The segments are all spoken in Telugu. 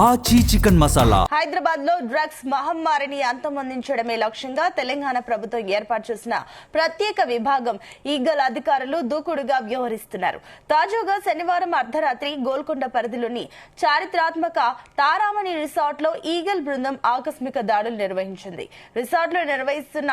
ఆచి చికెన్ మసాలా. హైదరాబాద్ లో డ్రగ్స్ మహమ్మారిని అంతమొందించడమే లక్ష్యంగా తెలంగాణ ప్రభుత్వం ఏర్పాటు చేసిన ప్రత్యేక విభాగం ఈగల్ అధికారులు దూకుడుగా వ్యవహరిస్తున్నారు. తాజాగా శనివారం అర్ధరాత్రి గోల్కొండ పరిధిలోని చారిత్రాత్మక తారామణి రిసార్ట్ లో ఈగల్ బృందం ఆకస్మిక దాడులు నిర్వహించింది. రిసార్ట్ లో నిర్వహిస్తున్న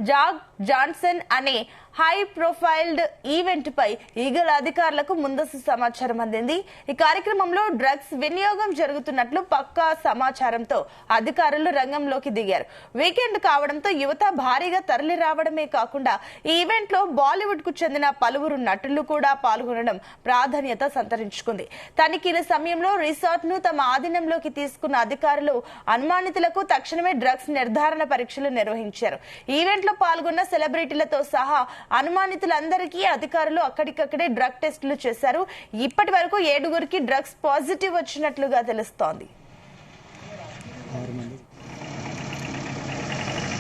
జాక్ జాన్సన్ అనే హై ప్రొఫైల్డ్ ఈవెంట్ పై ఈగల్ అధికారులకు ముందస్తు సమాచారం అందింది. ఈ కార్యక్రమంలో డ్రగ్స్ వినియోగం జరుగుతున్నట్లు పక్కా సమాచారంతో అధికారులు రంగంలోకి దిగారు. వీకెండ్ కావడంతో యువత భారీగా తరలి రావడమే కాకుండా ఈ ఈవెంట్ లో బాలీవుడ్ కు చెందిన పలువురు నటులు కూడా పాల్గొనడం ప్రాధాన్యత సంతరించుకుంది. తనిఖీల సమయంలో రిసార్ట్ ను తమ ఆధీనంలోకి తీసుకున్న అధికారులు అనుమానితులకు తక్షణమే డ్రగ్స్ నిర్ధారణ పరీక్షలు నిర్వహించారు. ఈవెంట్ లో పాల్గొన్న సెలబ్రిటీలతో సహా అనుమానితులందరికీ అధికారులు అక్కడికక్కడే డ్రగ్ టెస్టులు చేశారు. ఇప్పటి వరకు 7గురికి డ్రగ్స్ పాజిటివ్ వచ్చినట్లుగా తెలుస్తోంది.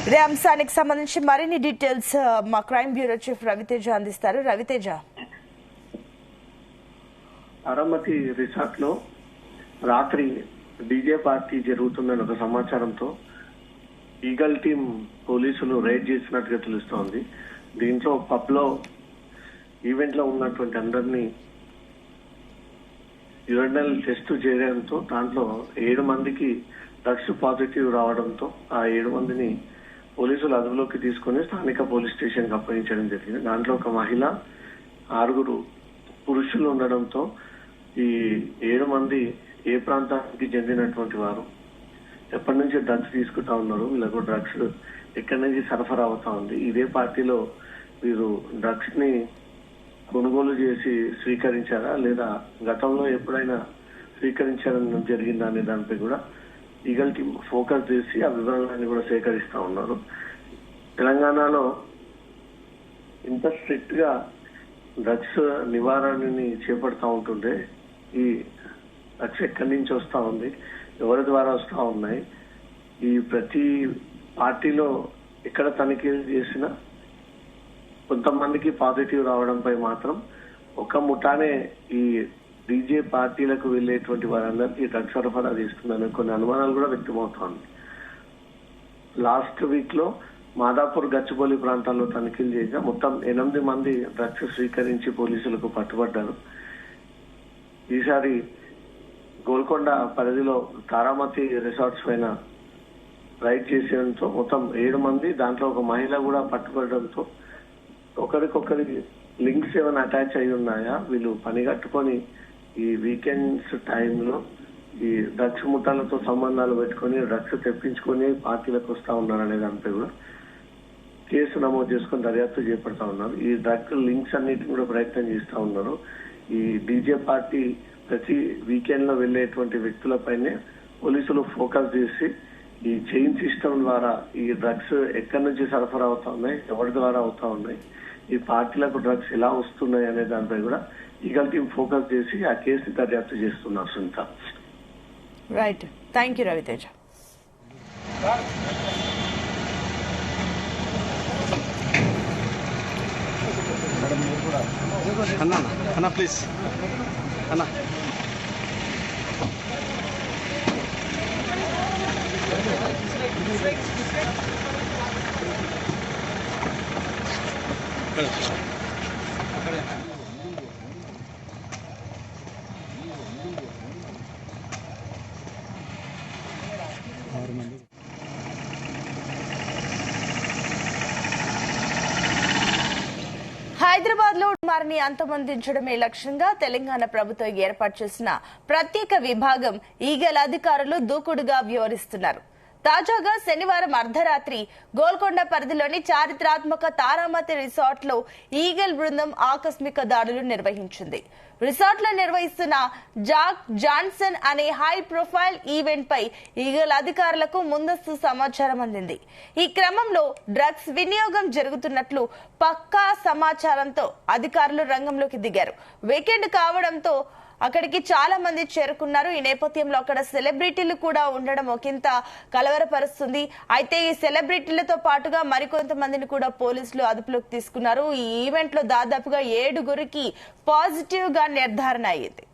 ఇదే అంశానికి సంబంధించి మరిన్ని డీటెయిల్స్ మా క్రైమ్ బ్యూరో చీఫ్ రవితేజ అందిస్తారు. రవితేజ, తారామతి రిసార్ట్ లో రాత్రి డీజే పార్టీ జరుగుతుందని ఒక సమాచారంతో ఈగల్ టీం పోలీసులు రైడ్ చేసినట్టుగా తెలుస్తోంది. దీంట్లో పబ్ లో ఈవెంట్ లో ఉన్నటువంటి అందరినీ యూరినల్ టెస్ట్ చేయడంతో దాంట్లో 7 మందికి డ్రగ్స్ పాజిటివ్ రావడంతో ఆ 7 మందిని పోలీసులు అదుపులోకి తీసుకుని స్థానిక పోలీస్ స్టేషన్ కి అప్పగించడం జరిగింది. దాంట్లో ఒక మహిళ, 6 పురుషులు ఉండడంతో ఈ 7 మంది ఏ ప్రాంతానికి చెందినటువంటి వారు, ఎప్పటి నుంచి డ్రగ్స్ తీసుకుంటా ఉన్నారు, వీళ్ళకు డ్రగ్స్ ఎక్కడి నుంచి సరఫరా అవుతా ఉంది, ఇదే పార్టీలో వీరు డ్రగ్స్ ని కొనుగోలు చేసి స్వీకరించారా లేదా గతంలో ఎప్పుడైనా స్వీకరించడం జరిగిందా అనే దానిపై కూడా ఈగల్ టీం ఫోకస్ చేసి ఆ వివరాలన్నీ కూడా సేకరిస్తా ఉన్నారు. తెలంగాణలో ఇంత స్ట్రిక్ట్ గా డ్రగ్స్ నివారణని చేపడతా ఉంటుంటే ఈ డ్రగ్స్ ఎక్కడి నుంచి వస్తా ఉంది, ఎవరి ద్వారా వస్తా ఉన్నాయి, ఈ ప్రతి పార్టీలో ఎక్కడ తనిఖీలు చేసినా కొంతమందికి పాజిటివ్ రావడంపై మాత్రం ఒక ముఠానే ఈ డీజే పార్టీలకు వెళ్లేటువంటి వారందరికీ డ్రగ్స్ సరఫరా చేస్తుందని కొన్ని అనుమానాలు కూడా వ్యక్తమవుతోంది. లాస్ట్ వీక్ లో మాదాపూర్, గచ్చిబౌలి ప్రాంతాల్లో తనిఖీలు చేయగా మొత్తం 8 మంది డ్రగ్స్ స్వీకరించి పోలీసులకు పట్టుబడ్డారు. ఈసారి గోల్కొండ పరిధిలో తారామతి రిసార్ట్స్ పైన రైడ్ చేసేయడంతో మొత్తం 7 మంది, దాంట్లో ఒక మహిళ కూడా పట్టుబడడంతో ఒకరికొకరికి లింక్స్ ఏమైనా అటాచ్ అయి ఉన్నాయా, వీళ్ళు పని కట్టుకొని ఈ వీకెండ్స్ టైంలో ఈ డ్రగ్స్ ముఠాలతో సంబంధాలు పెట్టుకొని డ్రగ్స్ తెప్పించుకొని పార్టీలకు వస్తా ఉన్నారనే దానిపై కూడా కేసు నమోదు చేసుకుని దర్యాప్తు చేపడతా ఉన్నారు. ఈ డ్రగ్ లింక్స్ అన్నిటిని కూడా ప్రయత్నం చేస్తా ఉన్నారు. ఈ డీజే పార్టీ ప్రతి వీకెండ్ లో వెళ్లేటువంటి వ్యక్తులపైనే పోలీసులు ఫోకస్ చేసి ఈ చైన్ సిస్టమ్ ద్వారా ఈ డ్రగ్స్ ఎక్కడి నుంచి సరఫరా అవుతా ఉన్నాయి, ఎవరి ద్వారా అవుతా ఉన్నాయి, ఈ పార్టీలకు డ్రగ్స్ ఎలా వస్తున్నాయి అనే దానిపై కూడా ఈగల్ టీం ఫోకస్ చేసి ఆ కేసు దర్యాప్తు చేస్తున్నారు. Sunitha, right, thank you Raviteja. అన్నా ప్లీజ్ అన్నా. హైదరాబాద్ లో మరణి అంతమొందించడమే లక్ష్యంగా తెలంగాణ ప్రభుత్వం ఏర్పాటు చేసిన ప్రత్యేక విభాగం ఈగల్ అధికారులు దూకుడుగా వ్యవహరిస్తున్నారు. తాజాగా శనివారం అర్ధరాత్రి గోల్కొండ పరిధిలోని చారిత్రాత్మక తారామతి రిసార్ట్ లో ఈగల్ బృందం ఆకస్మిక దాడులు నిర్వహించింది. రిసార్ట్ లో నిర్వహిస్తున్న జాక్ జాన్సన్ అనే హై ప్రొఫైల్ ఈవెంట్ పై ఈగల్ అధికారులకు ముందస్తు సమాచారం అందింది. ఈ క్రమంలో డ్రగ్స్ వినియోగం జరుగుతున్నట్లు పక్కా సమాచారంతో అధికారులు రంగంలోకి దిగారు. వీకెండ్ కావడంతో అక్కడికి చాలా మంది చేరుకున్నారు. ఈ నేపథ్యంలో అక్కడ సెలబ్రిటీలు కూడా ఉండడం ఒకంత కలవరపరుస్తుంది. అయితే ఈ సెలబ్రిటీలతో పాటుగా మరికొంతమందిని కూడా పోలీసులు అదుపులోకి తీసుకున్నారు. ఈ ఈవెంట్ లో దాదాపుగా 7గురికి పాజిటివ్ గా నిర్ధారణ అయ్యింది.